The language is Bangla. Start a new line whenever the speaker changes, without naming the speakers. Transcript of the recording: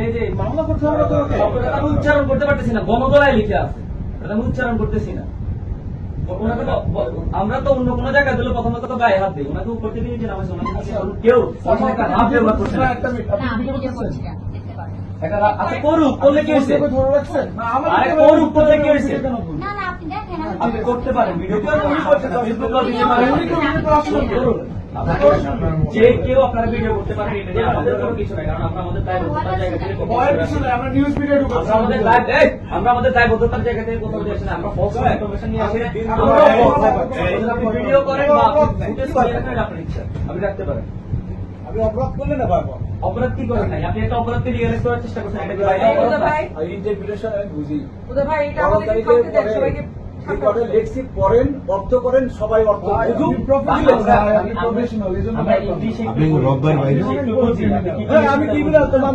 এই যে মামলা করতে হবে তো আমি উচ্চারণ করতে পারতেছি না, গণদলায় লিখে আছে, এটা আমি উচ্চারণ করতেছি না। আমরা তো অন্য কোনো জায়গায় দিলে প্রথমত তো গায়ে হাত দিই, ওনাকে উপর থেকে নিচে নামাইছে, ওনাকে কেউ হাত ব্যবহার করছে না। আচ্ছা করুক, করলে কি হয়েছে? আরে করুক, করলে কি হয়েছে? আপনি করতে পারেন, ভিডিও করুন, যে কেউ আপনারা ভিডিও করতে পারেন, এটা নিয়ে আমাদের কোনো কিছু নাই, কারণ আমরা আমাদের দায়বদ্ধতার জায়গা থেকে আমরা আমাদের দায়বদ্ধতার জায়গা থেকে কোথাও যাচ্ছি না। আমরা ফলস ইনফরমেশন নিয়ে আসি, আপনি ভিডিও করেন বা ফুটেজ করে রাখেন, আপনার ইচ্ছা আপনি রাখতে পারেন।
আমি অপরাধ করলে না পারবো,
অপরাধ কি করেন নাই, আপনি একটা অপরাধকে রিয়েলাইজ করার চেষ্টা করছেন, এটা কি বাইরে অপরাধ না?
ইন্টারপ্রিটেশন আমি বুঝি
ভাই এটা আমাদের কাউকে দেন সবাইকে
লেখছি পড়েন, অর্থ করেন, সবাই অর্থ
আপনি
আমি কি বললাম, তোমার